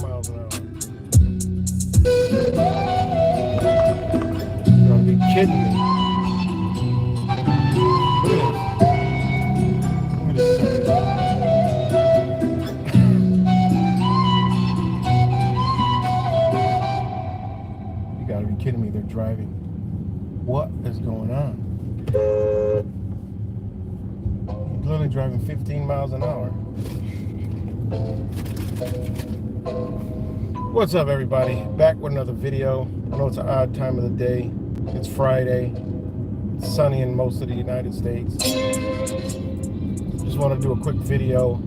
miles an hour. You gotta be kidding me. Look at this. Look at this. You gotta be kidding me. They're driving. What is going on? He's literally driving 15 miles an hour. What's up, everybody? Back with another video. I know it's an odd time of the day. It's Friday. It's sunny in most of the United States. Just want to do a quick video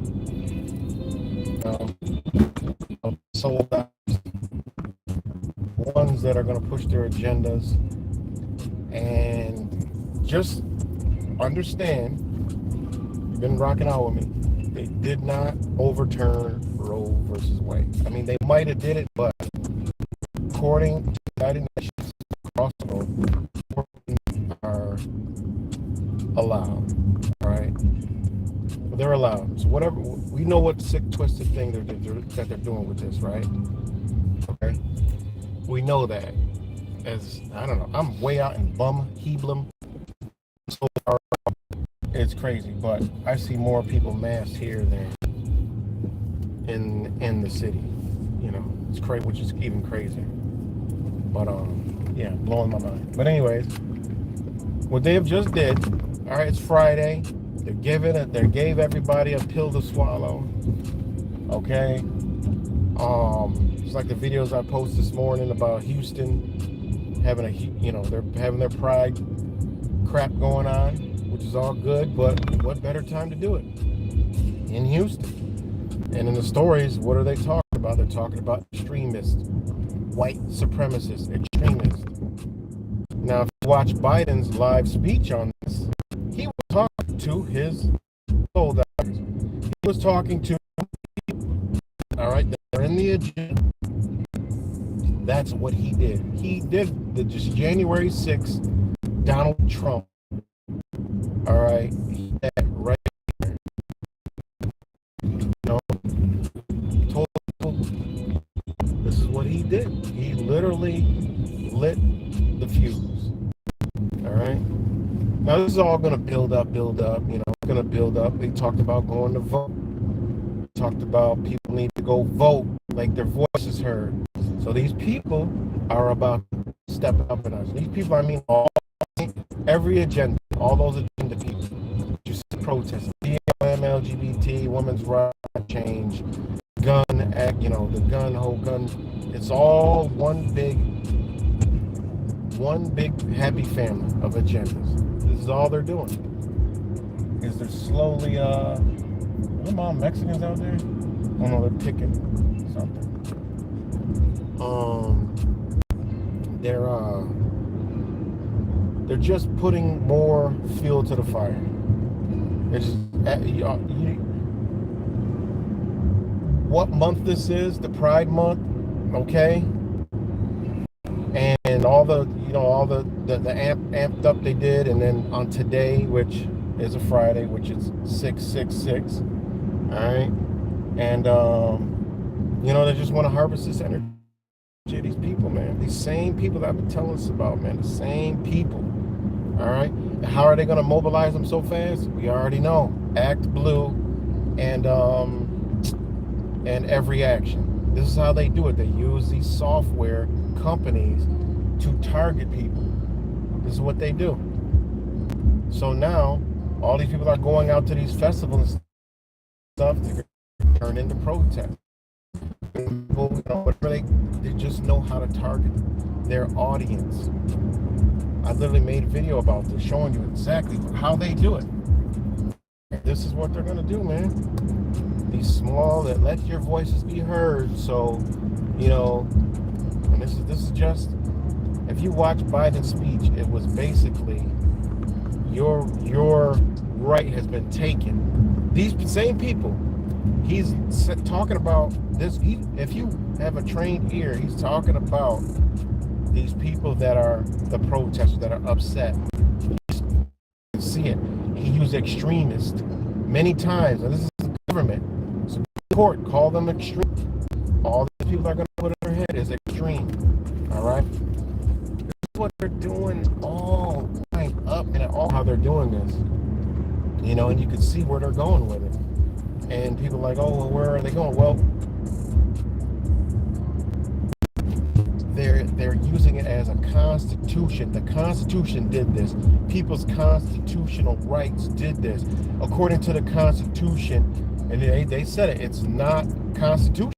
of sold out ones that are going to push their agendas, and just understand, you've been rocking out with me. They did not overturn Roe versus Wade. I mean, they might have did it, but according to the United Nations across the world, abortions are allowed. All right, they're allowed. So whatever, we know what sick, twisted thing that they're doing with this, right? Okay, we know that. As I don't know, I'm way out in Heblum. So it's crazy, but I see more people massed here than in the city. You know, it's crazy, which is even crazier. But yeah, blowing my mind. But anyways, what they have just did. All right, it's Friday. They gave everybody a pill to swallow. Okay. It's like the videos I posted this morning about Houston having they're having their pride crap going on, which is all good, but what better time to do it in Houston? And in the stories, what are they talking about? They're talking about extremists, white supremacists, extremists. Now, if you watch Biden's live speech on this, he was talking to his soldiers. He was talking to people. All right, they're in the agenda. That's what he did. He did the just January 6th Donald Trump. All right, that right there. You know, told people this is what he did. He literally lit the fuse. All right. Now this is all going to build up. You know, it's going to build up. They talked about going to vote. Talked about people need to go vote, like their voices heard. So these people are about to step up in us. These people, I mean, every agenda, all those agenda people, just protesting, BLM, LGBT, women's rights, change, gun act, you know, the whole gun. It's all one big happy family of agendas. This is all they're doing. Is they're slowly, are them all Mexicans out there? Oh no, they're picking something. They're just putting more fuel to the fire. It's just, what month this is? The Pride Month, okay? And all the amped up they did, and then on today, which is a Friday, which is 666. All right, and they just want to harvest this energy. These people, man, these same people that I've been telling us about, man, the same people. All right, how are they going to mobilize them so fast? We already know. Act Blue and Every Action. This is how they do it. They use these software companies to target people. This is what they do. So now all these people are going out to these festivals and stuff to turn into protests. People, whatever they just know how to target their audience. I literally made a video about this, showing you exactly how they do it. This is what they're gonna do, man. These small that let your voices be heard. So, and this is just, if you watch Biden's speech, it was basically your right has been taken. These same people, he's talking about this. If you have a trained ear, he's talking about these people that are the protesters that are upset. You can see it. He used extremist many times, and this is the government. Supreme Court called them extreme. All these people are going to put in their head is extreme. All right? This is what they're doing all right up and all how they're doing this. You know, and you can see where they're going with it. And people are like, oh, well, where are they going? Well, they're using it as a constitution. The Constitution did this. People's constitutional rights did this. According to the Constitution, and they said it, it's not constitutional.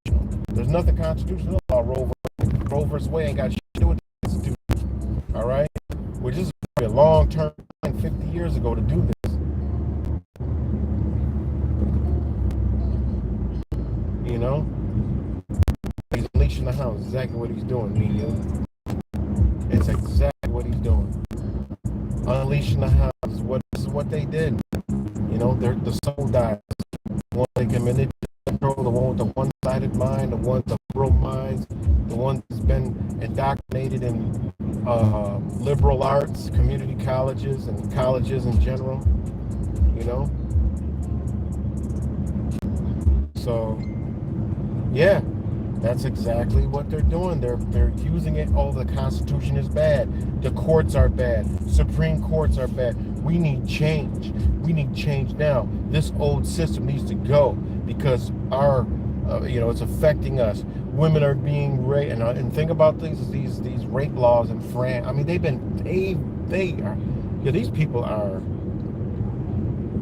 There's nothing constitutional about Roe versus Wade ain't got shit to do with the Constitution. All right? Which is a long term, 50 years ago to do this. You know? He's unleashing the house. Exactly what he's doing, media. It's exactly what he's doing. Unleashing the house. This is what they did. You know, the soul dies. The one they can manipulate, control, the one with the one-sided mind, the one with the liberal minds, the one that's been indoctrinated in liberal arts, community colleges, and colleges in general. You know? So, yeah. That's exactly what they're doing. They're using it. Oh, the Constitution is bad. The courts are bad. Supreme Courts are bad. We need change. We need change now. This old system needs to go because our, it's affecting us. Women are being raped, and think about these rape laws in France. I mean, these people are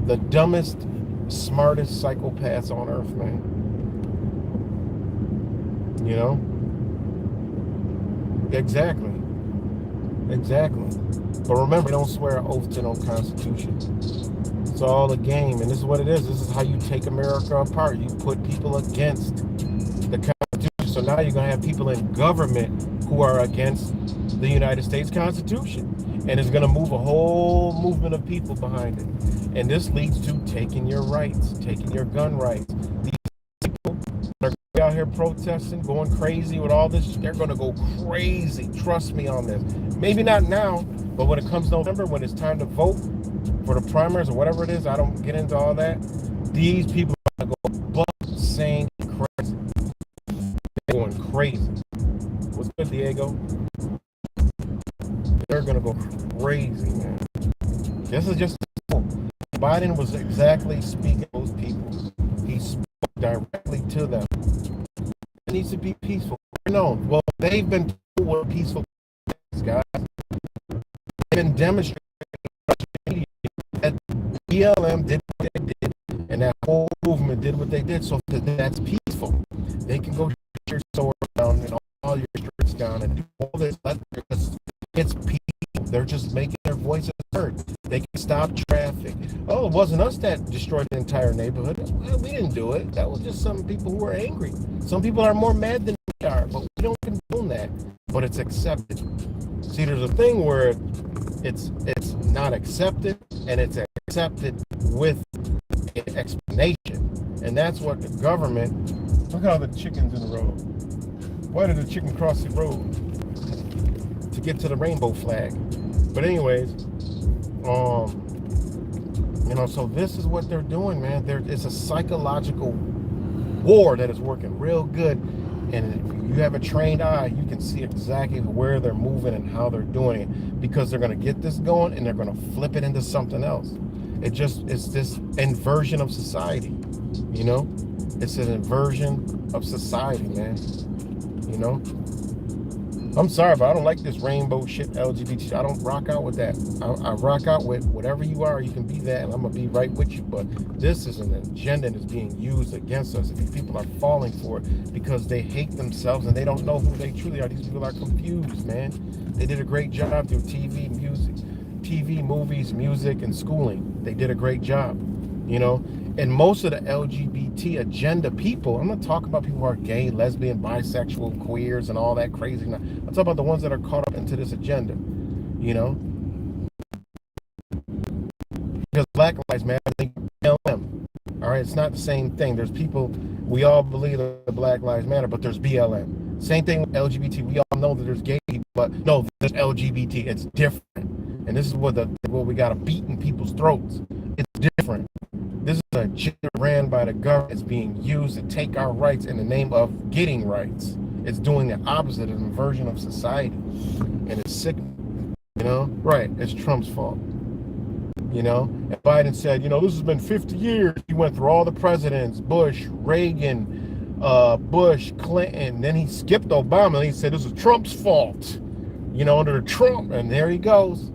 the dumbest, smartest psychopaths on earth, man. You know? Exactly. But remember, they don't swear an oath to no Constitution. It's all a game, and this is what it is. This is how you take America apart. You put people against the Constitution. So now you're going to have people in government who are against the United States Constitution. And it's going to move a whole movement of people behind it. And this leads to taking your rights, taking your gun rights. These people are out here protesting, going crazy with all this. They're going to go crazy. Trust me on this. Maybe not now, but when it comes November, when it's time to vote for the primaries or whatever it is, I don't get into all that. These people are going to go buck saying crazy. They're going crazy. What's good, Diego? They're going to go crazy, man. This is just Biden was exactly speaking to those people. He spoke directly to them. It needs to be peaceful. No, well, they've been told what peaceful is, guys. They've been demonstrating that BLM did what they did, and that whole movement did what they did, so that's peaceful. They can go shoot your sword down and all your streets down and do all this. It's peaceful. They're just making their voices heard. They can stop traffic. Oh, it wasn't us that destroyed the entire neighborhood. Well, we didn't do it. That was just some people who were angry. Some people are more mad than we are, but we don't condone that. But it's accepted. See, there's a thing where it's not accepted, and it's accepted with an explanation. And that's what the government... Look how the chicken's in the road. Why did the chicken cross the road? To get to the rainbow flag. But anyways, so this is what they're doing, man. It's a psychological war that is working real good. And if you have a trained eye, you can see exactly where they're moving and how they're doing it, because they're going to get this going and they're going to flip it into something else. It's this inversion of society, you know? It's an inversion of society, man. You know? I'm sorry, but I don't like this rainbow shit, LGBT. I don't rock out with that. I rock out with whatever you are, you can be that, and I'm going to be right with you. But this is an agenda that's being used against us. These people are falling for it because they hate themselves and they don't know who they truly are. These people are confused, man. They did a great job through TV, movies, music, and schooling. They did a great job, you know. And most of the LGBT agenda people, I'm not talking about people who are gay, lesbian, bisexual, queers, and all that crazy. I'm talking about the ones that are caught up into this agenda, you know? Because Black Lives Matter, they BLM. All right, it's not the same thing. There's people, we all believe that Black Lives Matter, but there's BLM. Same thing with LGBT. We all know that there's gay people, but no, there's LGBT. It's different. And this is what we got to beat in people's throats. It's different. This is a agenda ran by the government. It's being used to take our rights in the name of getting rights. It's doing the opposite, an inversion of society. And it's sick, you know? Right, it's Trump's fault. You know, and Biden said, you know, this has been 50 years. He went through all the presidents, Bush, Reagan, Bush, Clinton. Then he skipped Obama and he said, this is Trump's fault, you know, under Trump. And there he goes.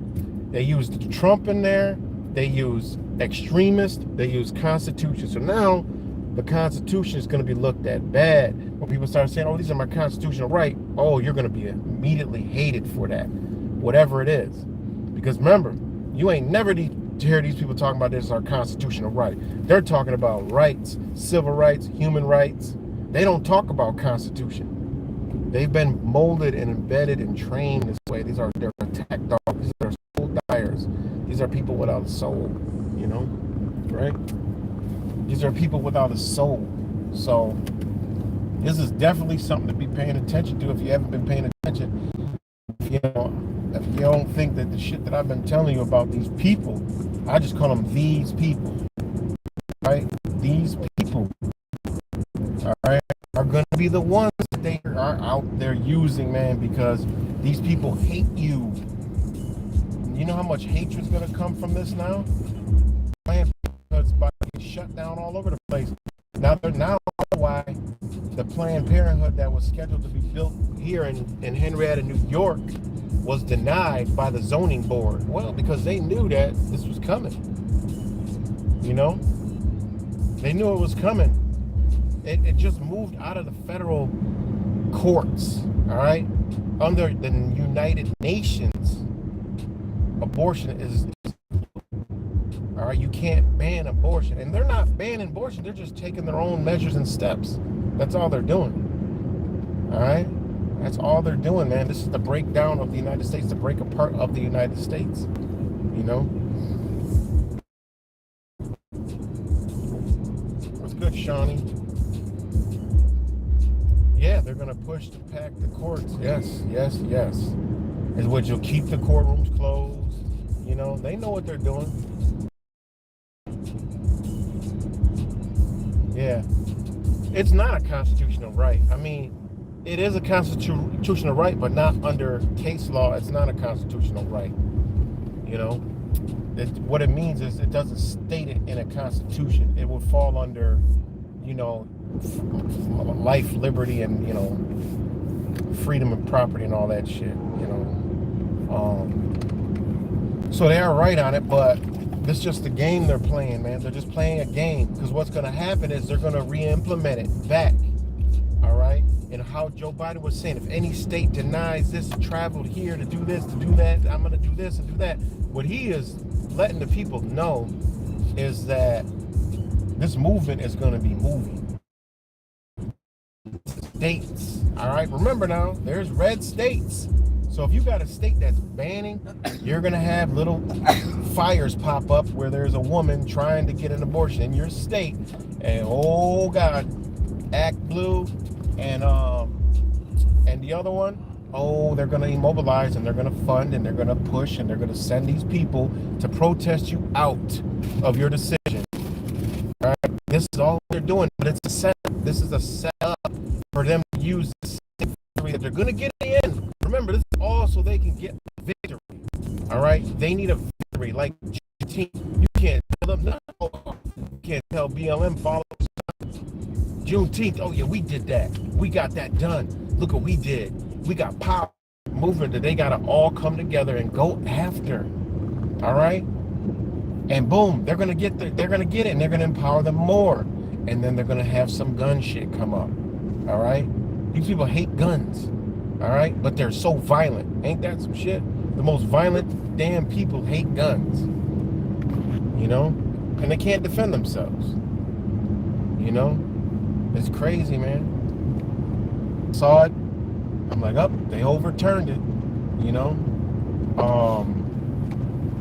They used Trump in there. They use extremists. They use Constitution. So now the Constitution is going to be looked at bad. When people start saying, oh, these are my constitutional rights. Oh, you're going to be immediately hated for that, whatever it is. Because remember, you ain't never hear these people talking about this is our constitutional right. They're talking about rights, civil rights, human rights. They don't talk about Constitution. They've been molded and embedded and trained this way. These are their attack dogs. These are soul dyers. These are people without a soul, you know, right? These are people without a soul. So this is definitely something to be paying attention to if you haven't been paying attention. You know, if you don't think that the shit that I've been telling you about these people, I just call them these people, right? These people, all right, are going to be the ones that they are out there using, man, because these people hate you. You know how much hatred's going to come from this now? Planned Parenthood's about to get shut down all over the place. Now why the Planned Parenthood that was scheduled to be built here in Henrietta, New York, was denied by the zoning board. Well, because they knew that this was coming. You know? They knew it was coming. It just moved out of the federal courts, all right? Under the United Nations, abortion is all right, you can't ban abortion. And they're not banning abortion, they're just taking their own measures and steps. That's all they're doing. All right? That's all they're doing, man. This is the breakdown of the United States, the break apart of the United States. You know? What's good, Shawnee? Yeah, they're going to push to pack the courts. Yes, yes, yes. Is what you'll keep the courtrooms closed. You know, they know what they're doing. Yeah. It's not a constitutional right. I mean, it is a constitutional right, but not under case law. It's not a constitutional right. You know, what it means is it doesn't state it in a constitution. It would fall under, you know, life, liberty, and, you know, freedom of property and all that shit, you know. So they are right on it, but this is just the game they're playing, man. They're just playing a game, because what's going to happen is they're going to re-implement it back, all right? And how Joe Biden was saying, if any state denies this, traveled here to do this, to do that, I'm going to do this and do that. What he is letting the people know is that this movement is going to be moving. States, all right? Remember now, there's red states. So if you got a state that's banning, you're going to have little fires pop up where there's a woman trying to get an abortion in your state. And oh God, Act Blue and the other one, oh, they're going to immobilize and they're going to fund and they're going to push and they're going to send these people to protest you out of your decision. All right? This is all they're doing, but it's a setup. This is a setup for them to use this victory that they're going to get in. Remember, this is all so they can get victory. All right? They need a victory. Like Juneteenth, you can't tell them no. You can't tell BLM follow Juneteenth. Oh yeah, we did that. We got that done. Look what we did. We got power movement that they gotta all come together and go after. All right? And boom, they're gonna get it, and they're gonna empower them more. And then they're gonna have some gun shit come up. All right? These people hate guns. All right? But they're so violent. Ain't that some shit? The most violent damn people hate guns. You know? And they can't defend themselves. You know? It's crazy, man. Saw it. I'm like, oh, they overturned it. You know?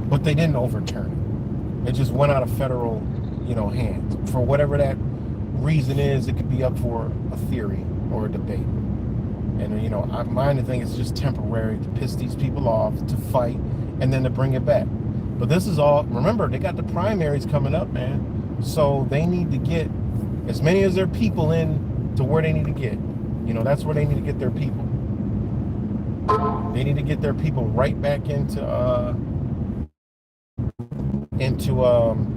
But they didn't overturn it. It just went out of federal, you know, hands. For whatever that reason is, it could be up for a theory or a debate. And, you know, my thing is just temporary to piss these people off, to fight, and then to bring it back. But this is all, remember, they got the primaries coming up, man. So they need to get as many as their people in to where they need to get. That's where they need to get their people. They need to get their people right back into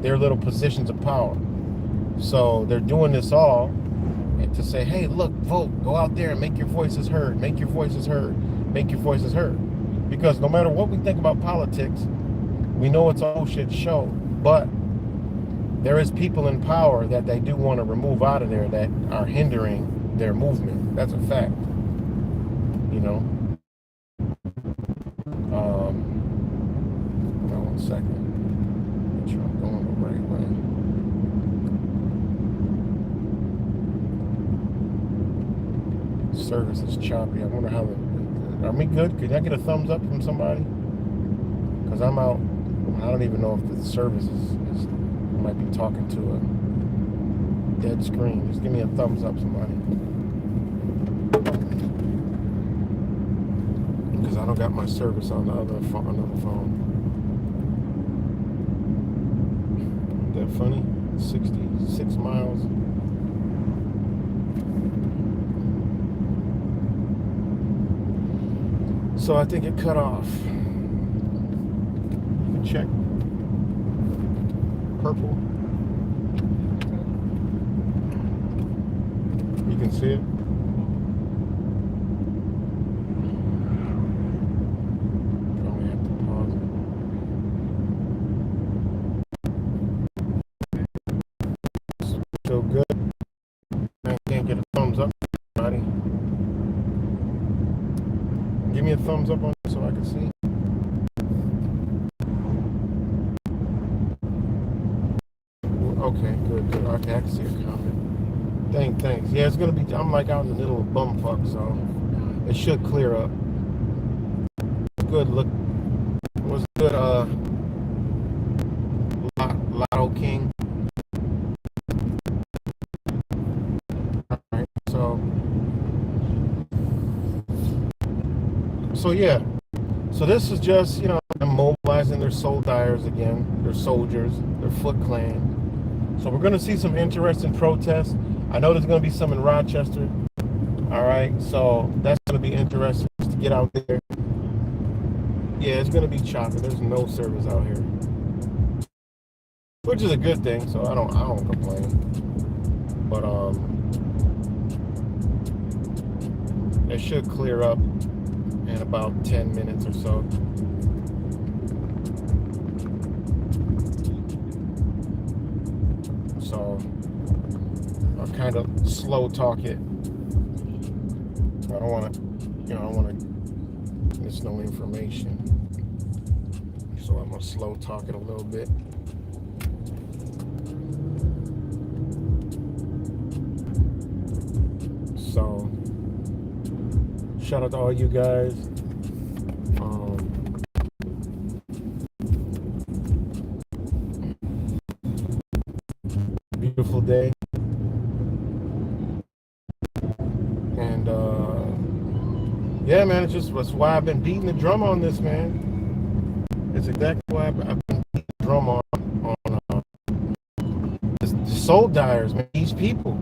their little positions of power. So they're doing this all to say, hey, look, vote, go out there and make your voices heard, make your voices heard, make your voices heard. Because no matter what we think about politics, we know it's a bullshit show, but there is people in power that they do want to remove out of there that are hindering their movement. That's a fact. Hold on 1 second. Make sure I'm going the right way. Service is choppy. I wonder how are we good? Could I get a thumbs up from somebody? Because I'm out. I don't even know if the service is I might be talking to a dead screen. Just give me a thumbs up, somebody. Because I don't got my service on the other phone. Isn't that funny? 66 miles. So I think it cut off. Check. Purple. You can see it. Probably have to pause it. Still good. I can't get a thumbs up, buddy. Give me a thumbs up on this so I can see. Okay, good. Okay, I can see a comment. Thanks. Yeah, it's gonna be. I'm like out in the middle of bumfuck, so it should clear up. Good look. It was good. Lotto King. All right. So yeah. So this is just them mobilizing their soul dyers again, their soldiers, their Foot Clan. So we're going to see some interesting protests. I know there's going to be some in Rochester. All right, so that's going to be interesting to get out there. Yeah, it's going to be choppy. There's no service out here, which is a good thing. So I don't complain. But it should clear up in about 10 minutes or so. So I'll kind of slow talk it. I don't want to miss no information. So I'm gonna slow talk it a little bit. So shout out to all you guys. Beautiful day. And yeah, man, that's why I've been beating the drum on this, man. It's exactly why I've been beating the drum on the soul dyers, man. These people,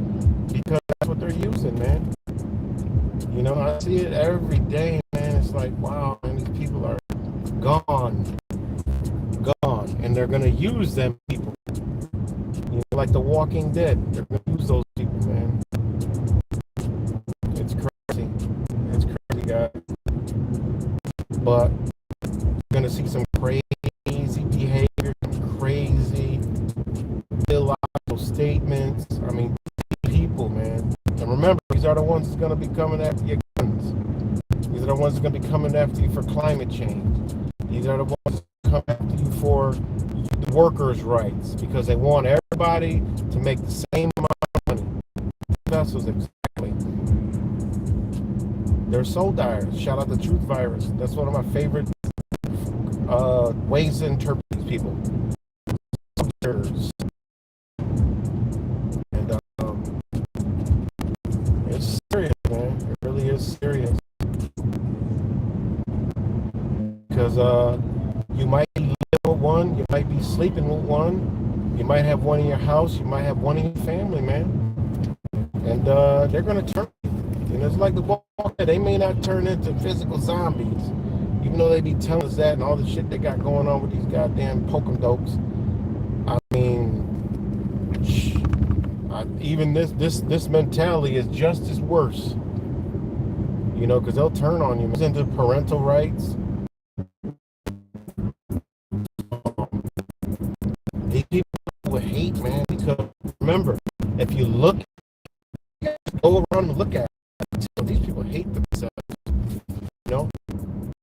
because that's what they're using, man. I see it every day, man. It's like, wow, man, these people are gone, and they're gonna use them people. Like The Walking Dead, they're gonna use those people, man. It's crazy, guys. But you're gonna see some crazy behavior, some crazy illogical statements. I mean, people, man. And remember, these are the ones that's gonna be coming after your guns. These are the ones that's gonna be coming after you for climate change. These are the ones that come after you for the workers' rights, because they want everybody to make the same amount of money. Vessels, exactly. They're soul dyers. Shout out to Truth Virus. That's one of my favorite ways to interpret these people. Soldiers. And it's serious, man. It really is serious. Because you might be living with one, you might be sleeping with one, You might have one in your house. You might have one in your family, man. And they're going to turn. You know, it's like the Walking Dead. They may not turn into physical zombies, even though they be telling us that and all the shit they got going on with these goddamn Pokemon. I mean, even this mentality is just as worse. You know, because they'll turn on you. It's into parental rights. These people will hate, man. Because remember, if you look, go around and look at it, these people hate themselves. You know,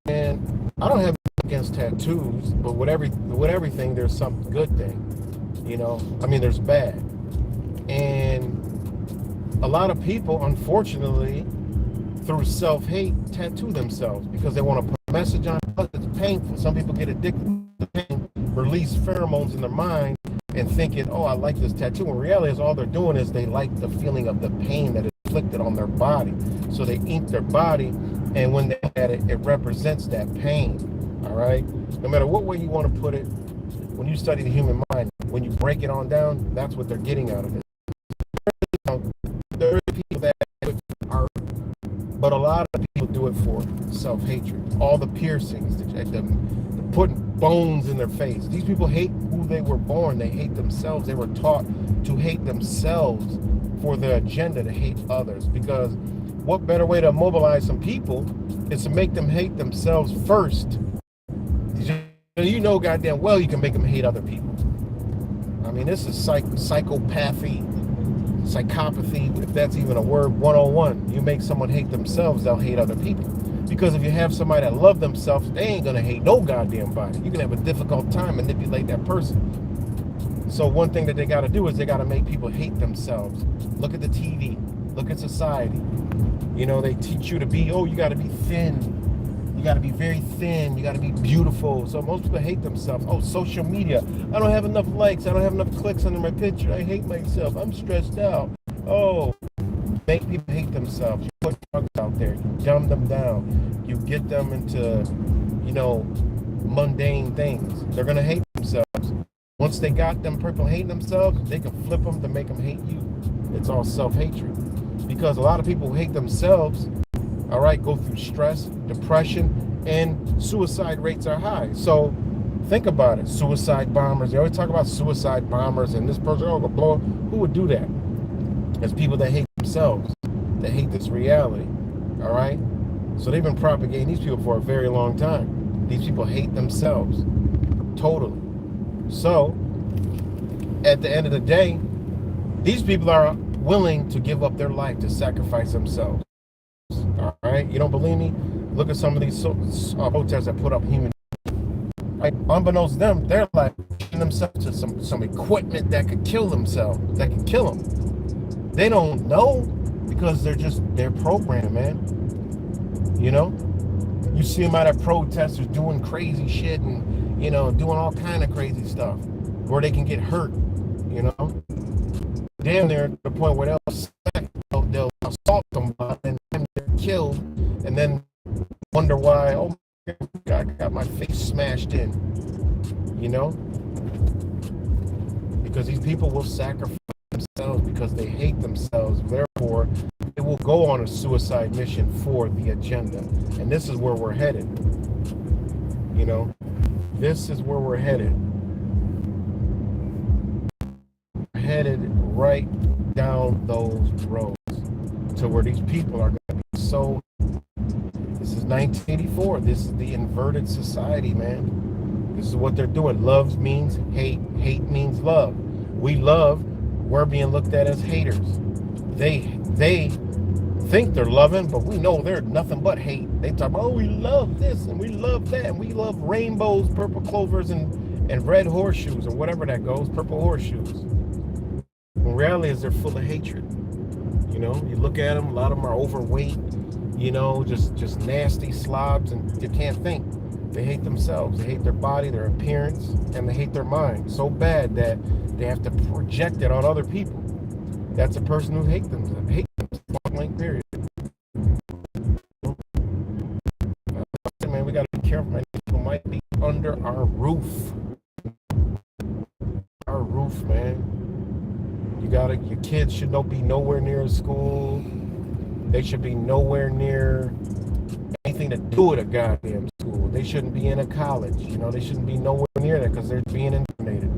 and I don't have against tattoos, but with everything, there's some good thing. You know, I mean, there's bad, and a lot of people, unfortunately, through self-hate, tattoo themselves because they want to put a message on it. It's painful. Some people get addicted to pain, release pheromones in their mind, and thinking, "Oh, I like this tattoo." In reality, is all they're doing is they like the feeling of the pain that is inflicted on their body. So they ink their body, and when they look at it, it represents that pain. All right. No matter what way you want to put it, when you study the human mind, when you break it on down, that's what they're getting out of it. There are people that are, but a lot of people do it for self-hatred. All the piercings, the putting bones in their face. These people hate who they were born. They hate themselves. They were taught to hate themselves for their agenda to hate others. Because what better way to mobilize some people is to make them hate themselves first. You know goddamn well you can make them hate other people. I mean, this is psychopathy, psychopathy, if that's even a word, 101. You make someone hate themselves, they'll hate other people. Because if you have somebody that love themselves, they ain't gonna hate no goddamn body. You can have a difficult time manipulate that person. So one thing that they gotta do is they gotta make people hate themselves. Look at the TV, look at society. You know, they teach you to be, oh, you gotta be thin. You gotta be very thin, you gotta be beautiful. So most people hate themselves. Oh, social media. I don't have enough likes, I don't have enough clicks under my picture. I hate myself, I'm stressed out. Oh, make people hate themselves. You put drugs out there, you dumb them down. You get them into, you know, mundane things. They're gonna hate themselves. Once they got them people hating themselves, they can flip them to make them hate you. It's all self-hatred. Because a lot of people who hate themselves, all right, go through stress, depression, and suicide rates are high. So think about it. Suicide bombers. They always talk about suicide bombers and this person, oh, blow. Who would do that? It's people that hate themselves, that hate this reality. All right? So they've been propagating these people for a very long time. These people hate themselves. Totally. So at the end of the day, these people are willing to give up their life to sacrifice themselves. All right, you don't believe me? Look at some of these protests that put up human. Right? Unbeknownst to them, they're like themselves to some equipment that could kill themselves, that could kill them. They don't know because they're programmed, man. You know, you see them out at protesters doing crazy shit and doing all kind of crazy stuff where they can get hurt. You know, damn near to the point where they'll assault somebody and they're killed, and then wonder why, oh my God, I got my face smashed in, because these people will sacrifice themselves because they hate themselves. Therefore, they will go on a suicide mission for the agenda. And this is where we're headed. This is where we're headed. We're headed right down those roads to where these people are going to be so. This is 1984. This is the inverted society, man. This is what they're doing. Love means hate. Hate means love. We love. We're being looked at as haters. They think they're loving, but we know they're nothing but hate. They talk about, oh, we love this and we love that and we love rainbows, purple clovers, and red horseshoes, or whatever that goes, purple horseshoes. In reality, is they're full of hatred. You look at them, a lot of them are overweight, just nasty slobs, and you can't think. They hate themselves. They hate their body, their appearance, and they hate their mind so bad that they have to project it on other people. That's a person who hates themselves. Point period. Man, we got to be careful, man. People might be under our roof. Our roof roof, man. Your kids should be nowhere near school. They should be nowhere near anything to do with a goddamn school. They shouldn't be in a college. They shouldn't be nowhere near that because they're being indoctrinated.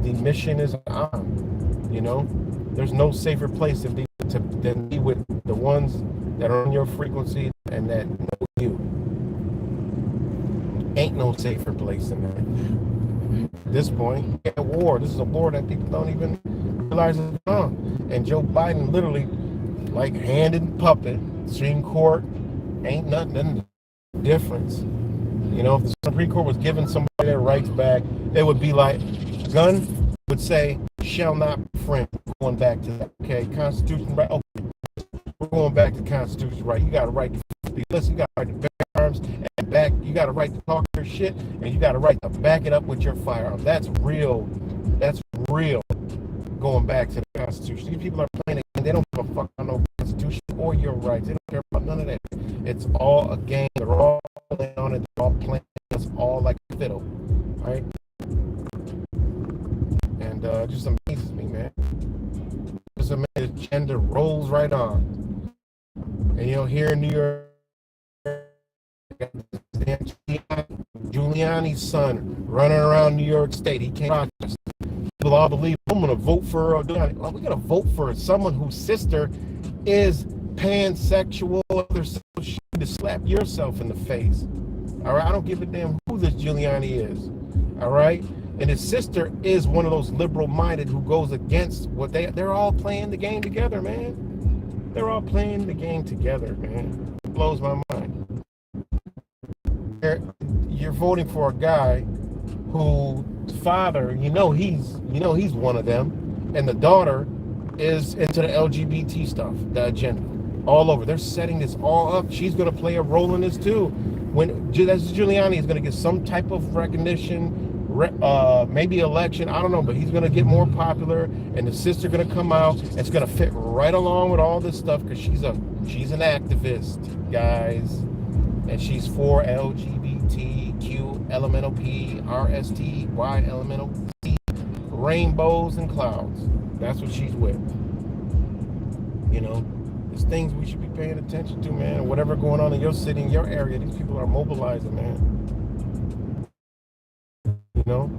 The mission is on. There's no safer place than be with the ones that are on your frequency and that know you. Ain't no safer place than that. At this point, we're at war. This is a war that people don't even realize is on. And Joe Biden literally, like hand and puppet, Supreme Court ain't nothing difference. If the Supreme Court was giving somebody their rights back, it would be like gun would say shall not infringe. Going back to that, okay, Constitution right. Okay, we're going back to Constitution right. You got a right to listen. You got a right to bear arms and back. You got a right to talk your shit, and you got a right to back it up with your firearm. That's real. That's real. Going back to the Constitution. These people are playing a game. They don't give a fuck about no Constitution or your rights. They don't care about none of that. It's all a game. They're all playing on it. They're all playing. It's all like a fiddle, right? And just amazes me, man. Just amazes. Gender rolls right on. And here in New York, Giuliani's son running around New York State. He came out. People all believe I'm going to vote for Giuliani. Well, we're going to vote for someone whose sister is pansexual. You need to slap yourself in the face. All right, I don't give a damn who this Giuliani is. All right, and his sister is one of those liberal-minded who goes against what they're all playing the game together, man. They're all playing the game together, man. It blows my mind. You're voting for a guy whose father, he's one of them, and the daughter is into the LGBT stuff, the agenda, all over. They're setting this all up. She's going to play a role in this too. When Giuliani is going to get some type of recognition, maybe election, I don't know, but he's going to get more popular, and the sister going to come out. It's going to fit right along with all this stuff because she's an activist, guys, and she's for LGBTQ, elemental P, RST, elemental C, rainbows and clouds. That's what she's with. There's things we should be paying attention to, man. Whatever going on in your city, in your area, these people are mobilizing, man. There's no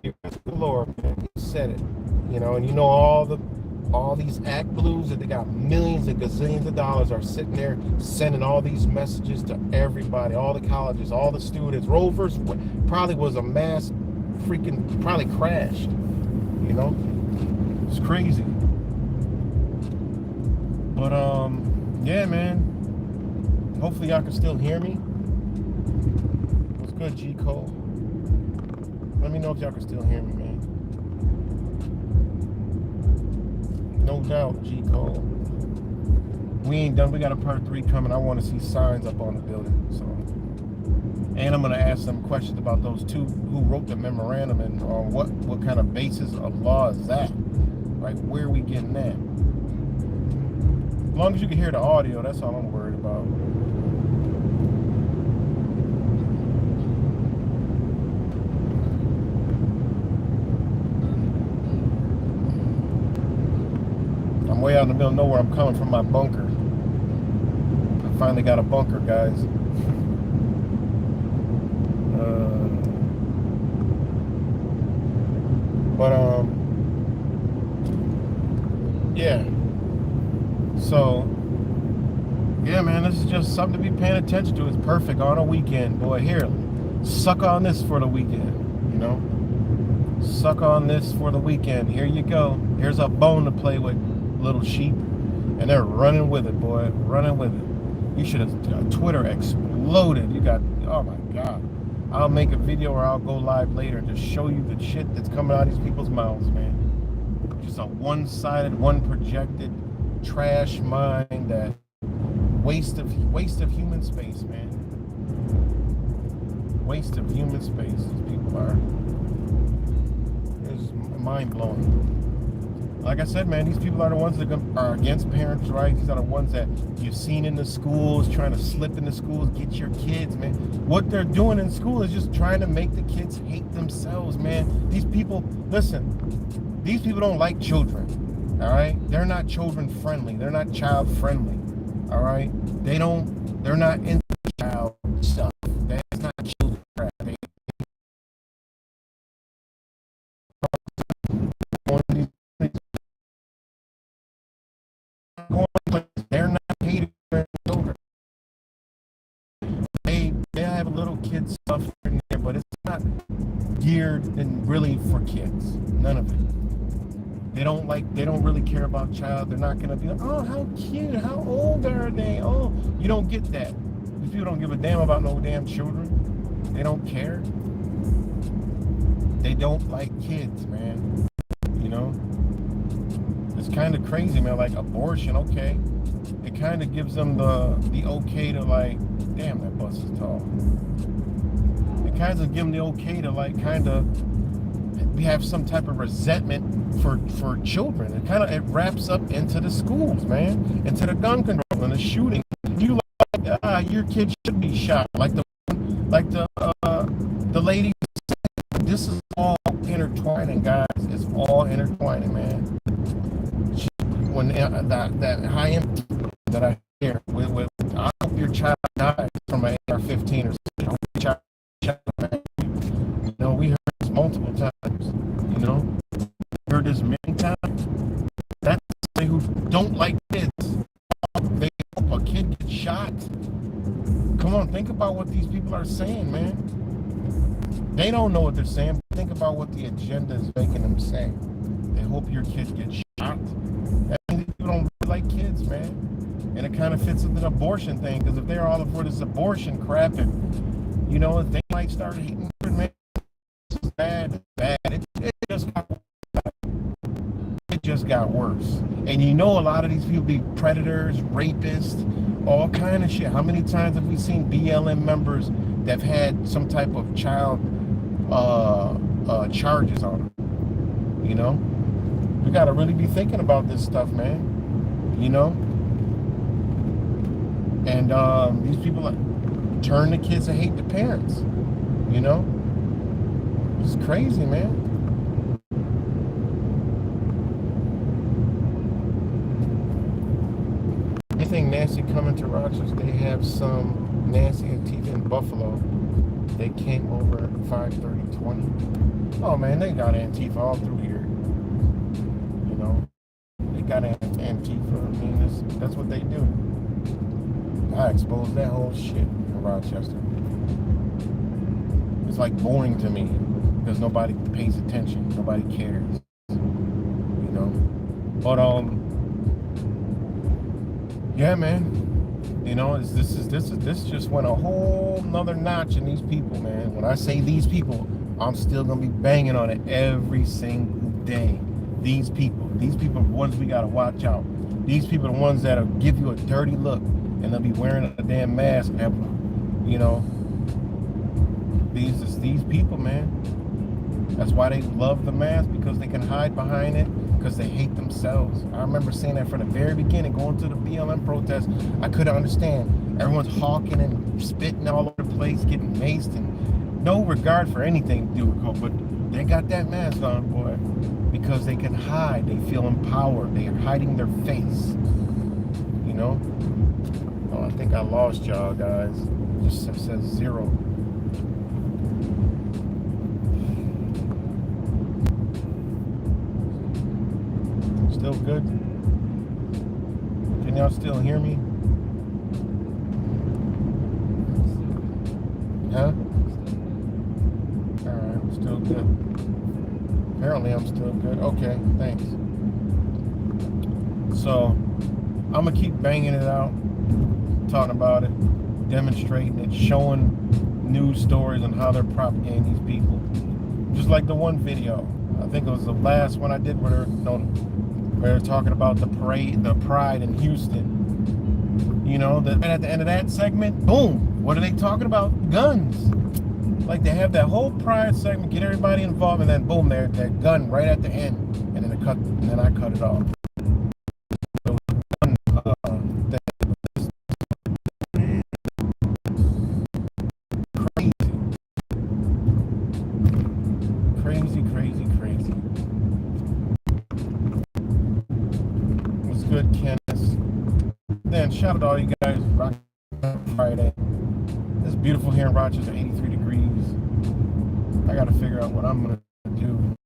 defense of the Lord, man. He said it. And all these act blues that they got millions and gazillions of dollars are sitting there sending all these messages to everybody, all the colleges, all the students. Roe versus probably was a mass freaking, probably crashed. It's crazy. But yeah, man. Hopefully y'all can still hear me. What's good, G Cole? Let me know if y'all can still hear me, man. No doubt, G Cole. We ain't done. We got a part 3 coming. I want to see signs up on the building. So, and I'm gonna ask some questions about those two who wrote the memorandum and on what kind of basis of law is that? Like, where are we getting that? As long as you can hear the audio, that's all I'm worried about. I'm way out in the middle of nowhere. I'm coming from my bunker. I finally got a bunker, guys. Yeah. So, yeah, man, this is just something to be paying attention to. It's perfect on a weekend, boy. Here, suck on this for the weekend, Suck on this for the weekend. Here you go. Here's a bone to play with, little sheep. And they're running with it, boy. Running with it. You should have, Twitter exploded. You got, oh my God. I'll make a video or I'll go live later and just show you the shit that's coming out of these people's mouths, man. Just a one-sided, one-projected trash mind that waste of human space, man. Waste of human space. These people are. It's mind-blowing. like I said, man, these people are the ones that are against parents' rights. These are the ones that you've seen in the schools, trying to slip in the schools, get your kids, man. What they're doing in school is just trying to make the kids hate themselves, man. These people, listen, these people don't like children, all right? They're not children friendly. They're not child friendly, all right? They're not into child stuff. That's not children crap. They're not hating their children. They have little kid stuff in there, but it's not geared and really for kids. None of it. They don't really care about child. They're not gonna be like, oh, how cute, how old are they? Oh, you don't get that. These people don't give a damn about no damn children. They don't care. They don't like kids, man. You know? It's kind of crazy, man. Like abortion, okay. It kind of gives them the okay to like, damn, that bus is tall. It kind of gives them the okay to like kind of have some type of resentment for children. It wraps up into the schools, man, into the gun control and the shooting. You like, your kid should be shot, like the lady. This is all intertwining, guys. It's all intertwining, man. When that high end that I hear with I hope your child dies from an AR-15 or something. I hope your child, man. You know, we heard this multiple times. You know, we heard this many times. That's somebody who don't like kids. They hope a kid gets shot. Come on, think about what these people are saying, man. They don't know what they're saying. But think about what the agenda is making them say. They hope your kid gets shot. People don't like kids, man. And it kind of fits with the abortion thing, because if they're all for this abortion crap, and you know, they might start hating children, man. It's bad. It just got worse. And you know, a lot of these people be predators, rapists, all kind of shit. How many times have we seen BLM members that have had some type of child charges on them? You know, we got to really be thinking about this stuff, man. You know, and these people turn the kids to hate the parents. You know, it's crazy, man. You think Nancy coming to Rochester? They have some Nancy and Antifa in Buffalo. They came over at 5:30-20. Oh man, they got Antifa all through here. You know, they got Antifa. I mean, that's what they do. I exposed that whole shit in Rochester. It's like boring to me because nobody pays attention. Nobody cares. You know, but yeah, man. You know, this just went a whole nother notch in these people, man. When I say these people, I'm still gonna be banging on it every single day. These people are the ones we gotta watch out. These people are the ones that'll give you a dirty look, and they'll be wearing a damn mask. You know, these people, man. That's why they love the mask, because they can hide behind it, because they hate themselves. I remember saying that from the very beginning, going to the BLM protest. I couldn't understand. Everyone's hawking and spitting all over the place, getting maced, and no regard for anything to do with COVID. But they got that mask on, boy, because they can hide. They feel empowered. They are hiding their face. You know? Oh, I think I lost y'all, guys. It just says 0. Still good? Can y'all still hear me? Huh? Alright, I'm still good. Apparently I'm still good. Okay, thanks. So, I'm gonna keep banging it out, talking about it, demonstrating it, showing news stories on how they're propagating these people. Just like the one video, I think it was the last one I did where they're talking about the pride in Houston. You know, and at the end of that segment, boom, what are they talking about? Guns. Like, they have that whole pride segment, get everybody involved, and then boom, that gun right at the end. and then I cut it off. It was one thing. Crazy. What's good, Kenneth? Then shout out to all you guys. Rock Friday. It's beautiful here in Rochester, 83 degrees. I got to figure out what I'm gonna do.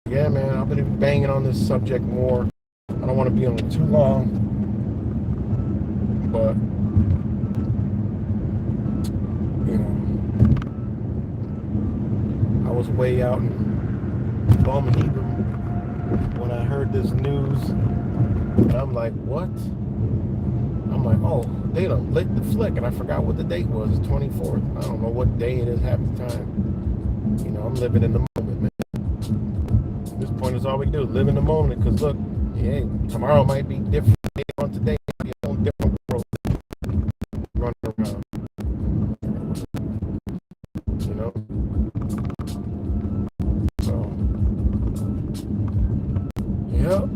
Yeah, man, I've been banging on this subject more. I don't want to be on it too long, but you know, I was way out in Birmingham when I heard this news, and I'm like, what? I'm like, oh, they done lit the flick, and I forgot what the date was, the 24th. I don't know what day it is half the time. You know, I'm living in the moment, man. At this point is all we do, live in the moment, because look, yeah, tomorrow might be different on today, might be a whole different world running around. You know? So, yep,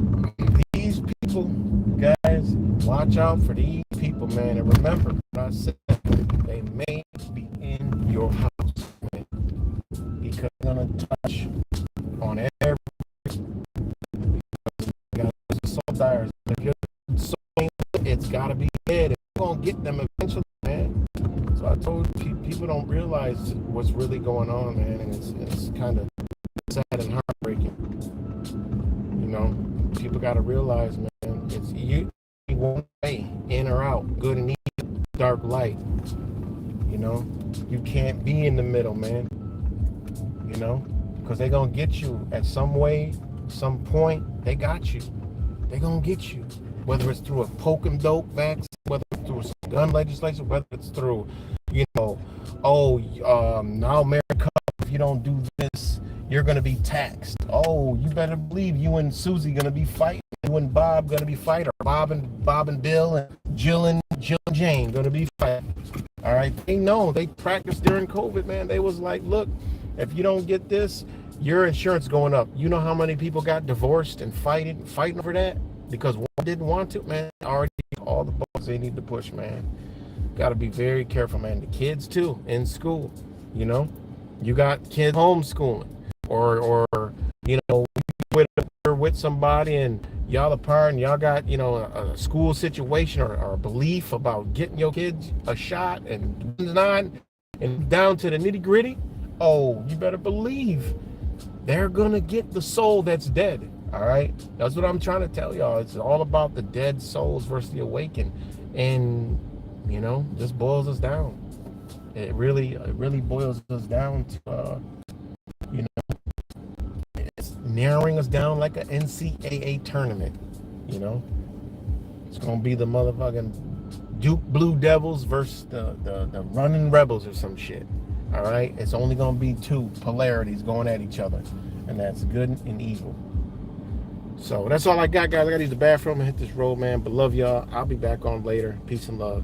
these people, guys, watch out for these people, man, and remember what I said, they may be in your house, man, because they're gonna touch on every assault tires. If you're so, it's gotta be dead. You're gonna get them eventually, man. So I told you, people don't realize what's really going on, man, and it's kind of sad and heartbreaking. You know, people gotta realize, man, it's you one way, in or out, good and evil, dark, light. You know, you can't be in the middle, man. You know, because they're gonna get you at some way, some point. They got you. They're gonna get you, whether it's through a poke and dope vaccine, whether it's through gun legislation, whether it's through, you know, now America, if you don't do this, you're gonna be taxed. Oh, you better believe you and Susie gonna be fighting. You and Bob gonna be fighting. Or Bob and Bill and Jill and Jane gonna be fighting. All right, they know. They practiced during COVID, man. They was like, look, if you don't get this, your insurance going up. You know how many people got divorced and fighting over that because one didn't want to, man. Already all the buttons they need to push, man. Got to be very careful, man. The kids too in school, you know. You got kids homeschooling, or you know, with somebody and y'all apart and y'all got, you know, a school situation or a belief about getting your kids a shot and not and down to the nitty gritty. Oh, you better believe they're gonna get the soul that's dead. All right, that's what I'm trying to tell y'all. It's all about the dead souls versus the awakened, and you know, just boils us down. It really boils us down to you know, it's narrowing us down like an NCAA tournament. You know, it's gonna be the motherfucking Duke Blue Devils versus the Running Rebels or some shit. All right, it's only gonna be two polarities going at each other, and that's good and evil. So that's all I got, guys. I gotta use the bathroom and hit this road, man. But love y'all. I'll be back on later. Peace and love.